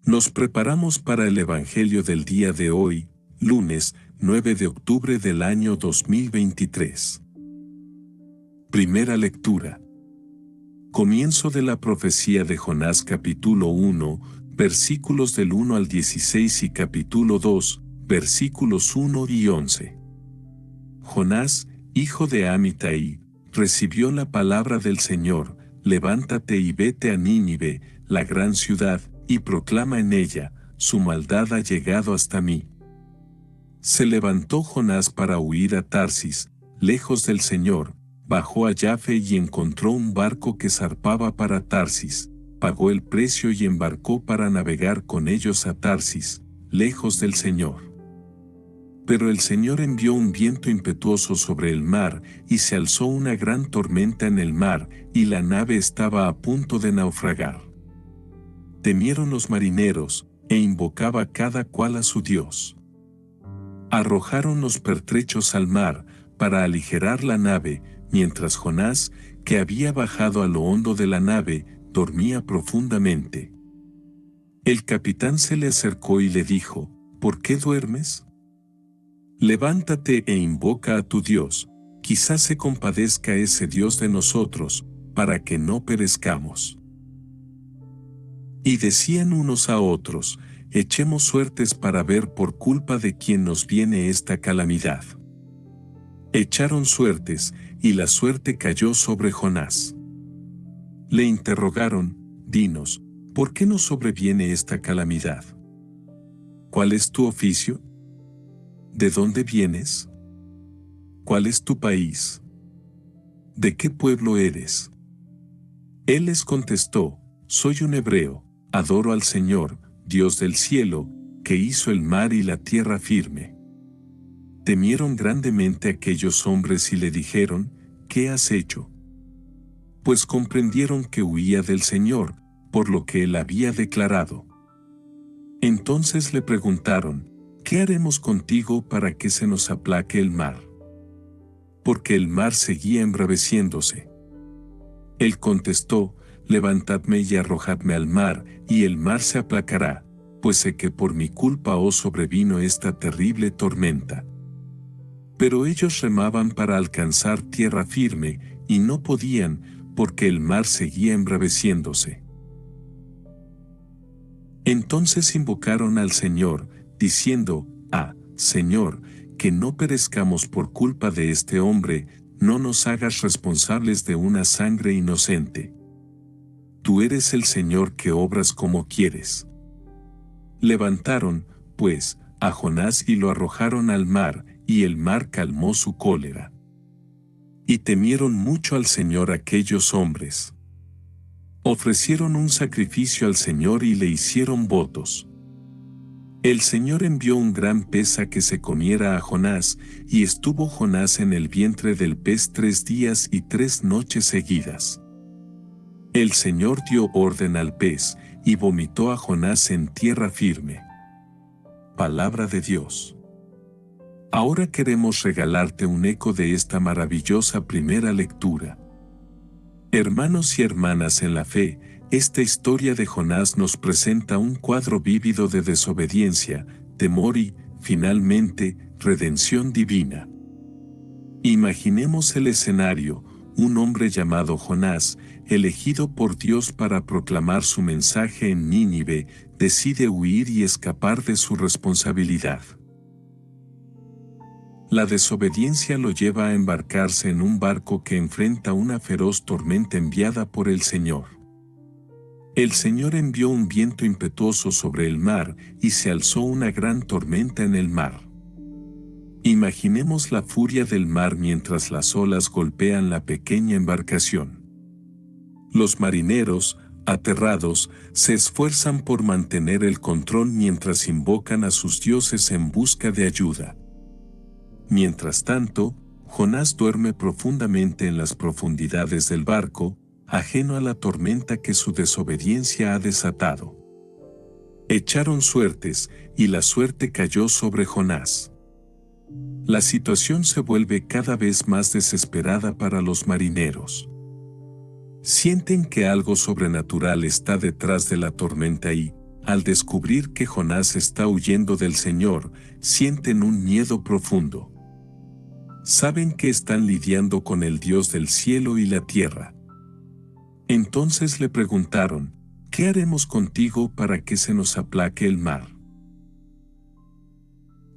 Nos preparamos para el Evangelio del día de hoy, lunes 9 de octubre del año 2023. Primera lectura. Comienzo de la profecía de Jonás capítulo 1, versículos del 1 al 16 y capítulo 2, versículos 1 y 11. Jonás, hijo de Amitai, recibió la palabra del Señor: levántate y vete a Nínive, la gran ciudad, y proclama en ella: su maldad ha llegado hasta mí. Se levantó Jonás para huir a Tarsis, lejos del Señor, bajó a Yafe y encontró un barco que zarpaba para Tarsis, pagó el precio y embarcó para navegar con ellos a Tarsis, lejos del Señor. Pero el Señor envió un viento impetuoso sobre el mar, y se alzó una gran tormenta en el mar, y la nave estaba a punto de naufragar. Temieron los marineros, e invocaba cada cual a su Dios. Arrojaron los pertrechos al mar, para aligerar la nave, mientras Jonás, que había bajado a lo hondo de la nave, dormía profundamente. El capitán se le acercó y le dijo: ¿por qué duermes? Levántate e invoca a tu Dios, quizás se compadezca ese Dios de nosotros, para que no perezcamos. Y decían unos a otros: echemos suertes para ver por culpa de quién nos viene esta calamidad. Echaron suertes, y la suerte cayó sobre Jonás. Le interrogaron: dinos, ¿por qué nos sobreviene esta calamidad? ¿Cuál es tu oficio? ¿De dónde vienes? ¿Cuál es tu país? ¿De qué pueblo eres? Él les contestó: soy un hebreo, adoro al Señor, Dios del cielo, que hizo el mar y la tierra firme. Temieron grandemente aquellos hombres y le dijeron: ¿qué has hecho? Pues comprendieron que huía del Señor, por lo que él había declarado. Entonces le preguntaron: ¿qué haremos contigo para que se nos aplaque el mar? Porque el mar seguía embraveciéndose. Él contestó: levantadme y arrojadme al mar, y el mar se aplacará, pues sé que por mi culpa os sobrevino esta terrible tormenta. Pero ellos remaban para alcanzar tierra firme, y no podían, porque el mar seguía embraveciéndose. Entonces invocaron al Señor, diciendo: Señor, que no perezcamos por culpa de este hombre, no nos hagas responsables de una sangre inocente. Tú eres el Señor que obras como quieres. Levantaron, pues, a Jonás y lo arrojaron al mar, y el mar calmó su cólera. Y temieron mucho al Señor aquellos hombres. Ofrecieron un sacrificio al Señor y le hicieron votos. El Señor envió un gran pez a que se comiera a Jonás, y estuvo Jonás en el vientre del pez 3 días y 3 noches seguidas. El Señor dio orden al pez, y vomitó a Jonás en tierra firme. Palabra de Dios. Ahora queremos regalarte un eco de esta maravillosa primera lectura. Hermanos y hermanas en la fe, esta historia de Jonás nos presenta un cuadro vívido de desobediencia, temor y, finalmente, redención divina. Imaginemos el escenario: un hombre llamado Jonás, elegido por Dios para proclamar su mensaje en Nínive, decide huir y escapar de su responsabilidad. La desobediencia lo lleva a embarcarse en un barco que enfrenta una feroz tormenta enviada por el Señor. El Señor envió un viento impetuoso sobre el mar, y se alzó una gran tormenta en el mar. Imaginemos la furia del mar mientras las olas golpean la pequeña embarcación. Los marineros, aterrados, se esfuerzan por mantener el control mientras invocan a sus dioses en busca de ayuda. Mientras tanto, Jonás duerme profundamente en las profundidades del barco, ajeno a la tormenta que su desobediencia ha desatado. Echaron suertes, y la suerte cayó sobre Jonás. La situación se vuelve cada vez más desesperada para los marineros. Sienten que algo sobrenatural está detrás de la tormenta y, al descubrir que Jonás está huyendo del Señor, sienten un miedo profundo. Saben que están lidiando con el Dios del cielo y la tierra. Entonces le preguntaron, ¿qué haremos contigo para que se nos aplaque el mar?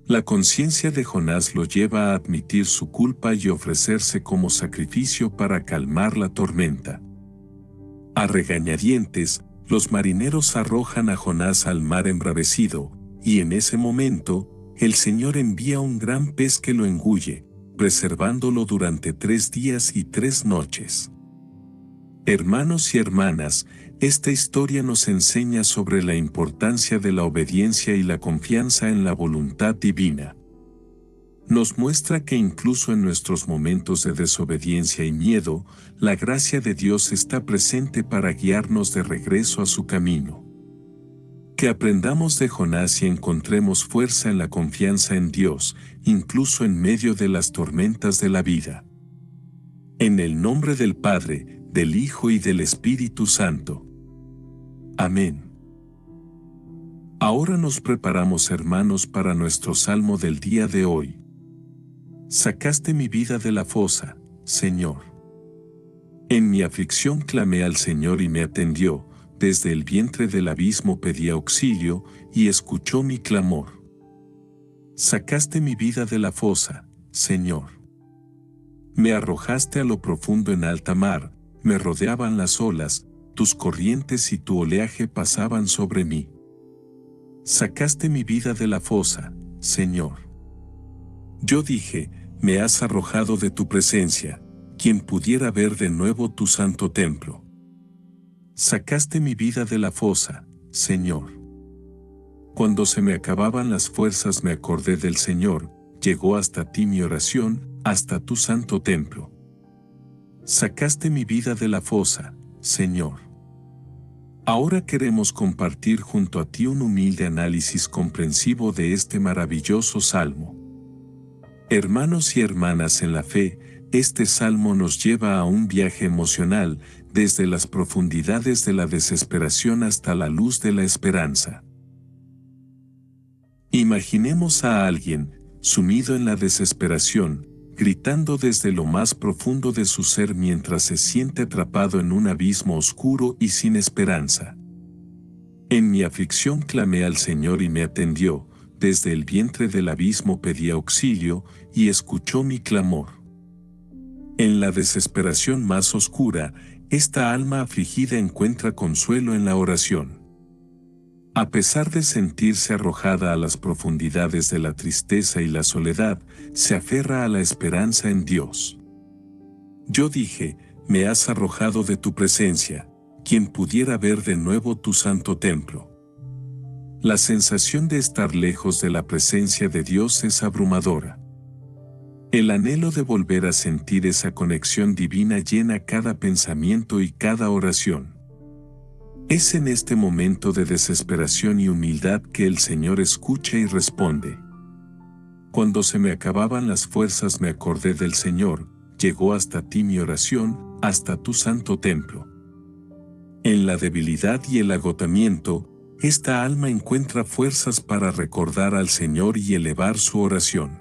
La conciencia de Jonás lo lleva a admitir su culpa y ofrecerse como sacrificio para calmar la tormenta. A regañadientes, los marineros arrojan a Jonás al mar embravecido, y en ese momento, el Señor envía un gran pez que lo engulle, preservándolo durante 3 días y 3 noches. Hermanos y hermanas, esta historia nos enseña sobre la importancia de la obediencia y la confianza en la voluntad divina. Nos muestra que incluso en nuestros momentos de desobediencia y miedo, la gracia de Dios está presente para guiarnos de regreso a su camino. Que aprendamos de Jonás y encontremos fuerza en la confianza en Dios, incluso en medio de las tormentas de la vida. En el nombre del Padre, del Hijo y del Espíritu Santo. Amén. Ahora nos preparamos, hermanos, para nuestro salmo del día de hoy. Sacaste mi vida de la fosa, Señor. En mi aflicción clamé al Señor y me atendió, desde el vientre del abismo pedí auxilio y escuchó mi clamor. Sacaste mi vida de la fosa, Señor. Me arrojaste a lo profundo en alta mar, me rodeaban las olas, tus corrientes y tu oleaje pasaban sobre mí. Sacaste mi vida de la fosa, Señor. Yo dije, me has arrojado de tu presencia, ¿quién pudiera ver de nuevo tu santo templo? Sacaste mi vida de la fosa, Señor. Cuando se me acababan las fuerzas me acordé del Señor, llegó hasta ti mi oración, hasta tu santo templo. Sacaste mi vida de la fosa, Señor. Ahora queremos compartir junto a ti un humilde análisis comprensivo de este maravilloso salmo. Hermanos y hermanas en la fe, este salmo nos lleva a un viaje emocional, desde las profundidades de la desesperación hasta la luz de la esperanza. Imaginemos a alguien, sumido en la desesperación, gritando desde lo más profundo de su ser mientras se siente atrapado en un abismo oscuro y sin esperanza. En mi aflicción clamé al Señor y me atendió, desde el vientre del abismo pedí auxilio y escuchó mi clamor. En la desesperación más oscura, esta alma afligida encuentra consuelo en la oración. A pesar de sentirse arrojada a las profundidades de la tristeza y la soledad, se aferra a la esperanza en Dios. Yo dije, me has arrojado de tu presencia, ¿quién pudiera ver de nuevo tu santo templo? La sensación de estar lejos de la presencia de Dios es abrumadora. El anhelo de volver a sentir esa conexión divina llena cada pensamiento y cada oración. Es en este momento de desesperación y humildad que el Señor escucha y responde. Cuando se me acababan las fuerzas me acordé del Señor, llegó hasta ti mi oración, hasta tu santo templo. En la debilidad y el agotamiento, esta alma encuentra fuerzas para recordar al Señor y elevar su oración.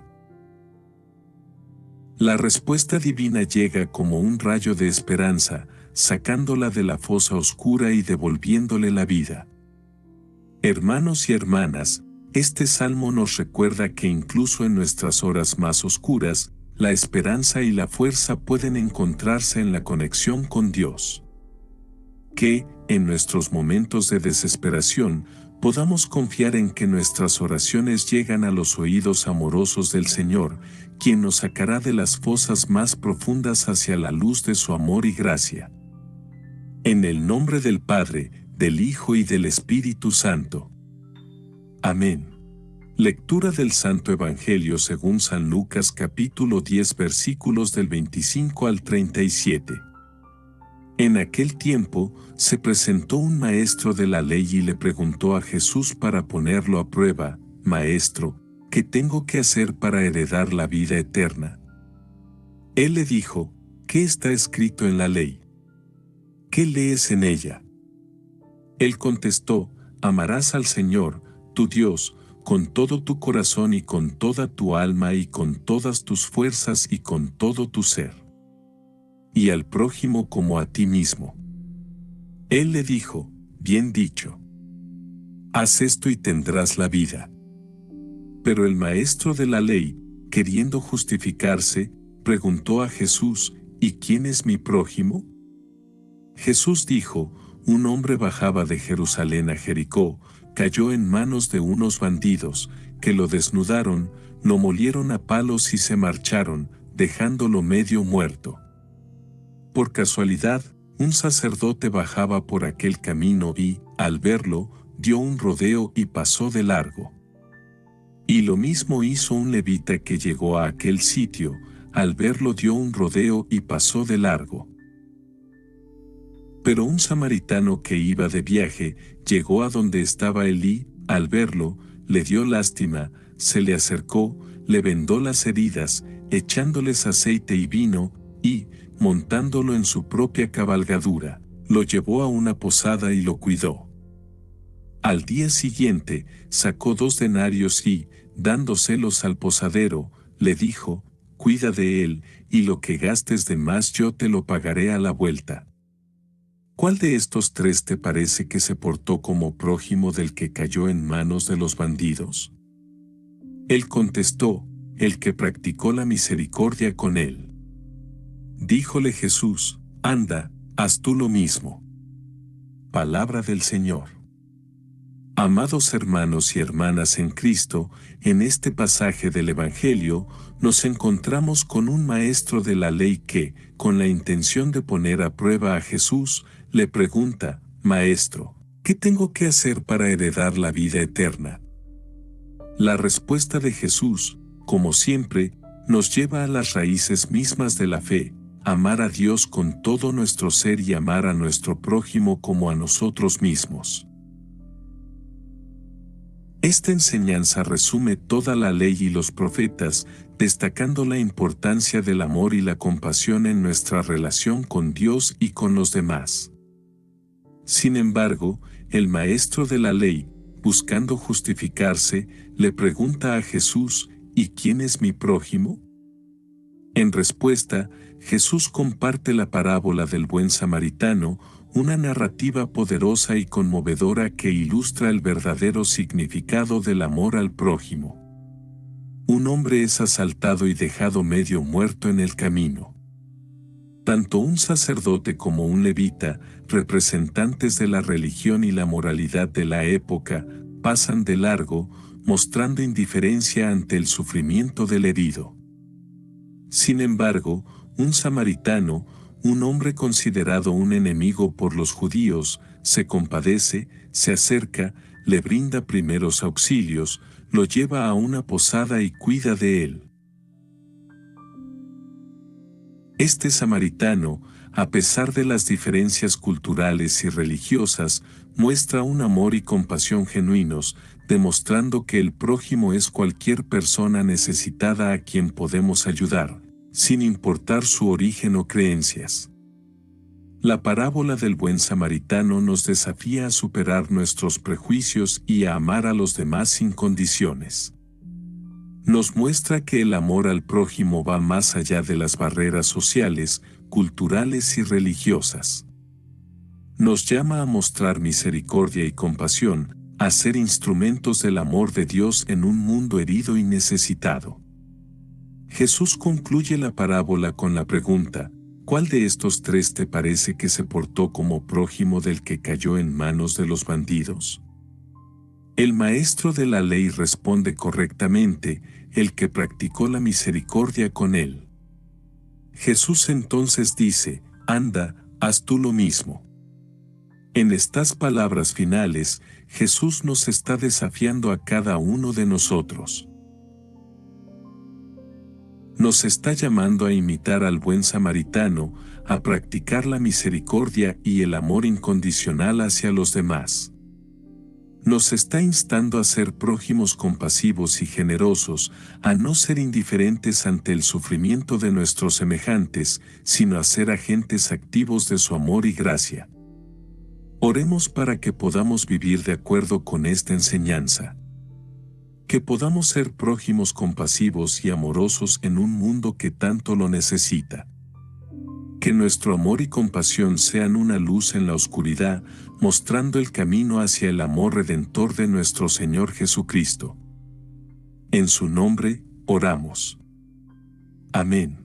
La respuesta divina llega como un rayo de esperanza, sacándola de la fosa oscura y devolviéndole la vida. Hermanos y hermanas, este salmo nos recuerda que incluso en nuestras horas más oscuras, la esperanza y la fuerza pueden encontrarse en la conexión con Dios. Que, en nuestros momentos de desesperación, podamos confiar en que nuestras oraciones llegan a los oídos amorosos del Señor, quien nos sacará de las fosas más profundas hacia la luz de su amor y gracia. En el nombre del Padre, del Hijo y del Espíritu Santo. Amén. Lectura del Santo Evangelio según San Lucas capítulo 10 versículos del 25 al 37. En aquel tiempo, se presentó un maestro de la ley y le preguntó a Jesús para ponerlo a prueba, «Maestro, ¿qué tengo que hacer para heredar la vida eterna?» Él le dijo, «¿Qué está escrito en la ley? ¿Qué lees en ella?» Él contestó, amarás al Señor, tu Dios, con todo tu corazón y con toda tu alma y con todas tus fuerzas y con todo tu ser. Y al prójimo como a ti mismo. Él le dijo, bien dicho. Haz esto y tendrás la vida. Pero el maestro de la ley, queriendo justificarse, preguntó a Jesús, ¿y quién es mi prójimo? Jesús dijo, un hombre bajaba de Jerusalén a Jericó, cayó en manos de unos bandidos, que lo desnudaron, lo molieron a palos y se marcharon, dejándolo medio muerto. Por casualidad, un sacerdote bajaba por aquel camino y, al verlo, dio un rodeo y pasó de largo. Y lo mismo hizo un levita que llegó a aquel sitio, al verlo dio un rodeo y pasó de largo. Pero un samaritano que iba de viaje, llegó a donde estaba él y, al verlo, le dio lástima, se le acercó, le vendó las heridas, echándoles aceite y vino, y, montándolo en su propia cabalgadura, lo llevó a una posada y lo cuidó. Al día siguiente, sacó 2 denarios y, dándoselos al posadero, le dijo, cuida de él, y lo que gastes de más yo te lo pagaré a la vuelta. ¿Cuál de estos 3 te parece que se portó como prójimo del que cayó en manos de los bandidos? Él contestó, el que practicó la misericordia con él. Díjole Jesús, anda, haz tú lo mismo. Palabra del Señor. Amados hermanos y hermanas en Cristo, en este pasaje del Evangelio, nos encontramos con un maestro de la ley que, con la intención de poner a prueba a Jesús, le pregunta, Maestro, ¿qué tengo que hacer para heredar la vida eterna? La respuesta de Jesús, como siempre, nos lleva a las raíces mismas de la fe, amar a Dios con todo nuestro ser y amar a nuestro prójimo como a nosotros mismos. Esta enseñanza resume toda la ley y los profetas, destacando la importancia del amor y la compasión en nuestra relación con Dios y con los demás. Sin embargo, el maestro de la ley, buscando justificarse, le pregunta a Jesús, ¿y quién es mi prójimo? En respuesta, Jesús comparte la parábola del buen samaritano, una narrativa poderosa y conmovedora que ilustra el verdadero significado del amor al prójimo. Un hombre es asaltado y dejado medio muerto en el camino. Tanto un sacerdote como un levita, representantes de la religión y la moralidad de la época, pasan de largo, mostrando indiferencia ante el sufrimiento del herido. Sin embargo, un samaritano, un hombre considerado un enemigo por los judíos, se compadece, se acerca, le brinda primeros auxilios, lo lleva a una posada y cuida de él. Este samaritano, a pesar de las diferencias culturales y religiosas, muestra un amor y compasión genuinos, demostrando que el prójimo es cualquier persona necesitada a quien podemos ayudar, sin importar su origen o creencias. La parábola del buen samaritano nos desafía a superar nuestros prejuicios y a amar a los demás sin condiciones. Nos muestra que el amor al prójimo va más allá de las barreras sociales, culturales y religiosas. Nos llama a mostrar misericordia y compasión, a ser instrumentos del amor de Dios en un mundo herido y necesitado. Jesús concluye la parábola con la pregunta, ¿cuál de estos 3 te parece que se portó como prójimo del que cayó en manos de los bandidos? El maestro de la ley responde correctamente, el que practicó la misericordia con él. Jesús entonces dice, anda, haz tú lo mismo. En estas palabras finales, Jesús nos está desafiando a cada uno de nosotros. Nos está llamando a imitar al buen samaritano, a practicar la misericordia y el amor incondicional hacia los demás. Nos está instando a ser prójimos compasivos y generosos, a no ser indiferentes ante el sufrimiento de nuestros semejantes, sino a ser agentes activos de su amor y gracia. Oremos para que podamos vivir de acuerdo con esta enseñanza. Que podamos ser prójimos compasivos y amorosos en un mundo que tanto lo necesita. Que nuestro amor y compasión sean una luz en la oscuridad, mostrando el camino hacia el amor redentor de nuestro Señor Jesucristo. En su nombre, oramos. Amén.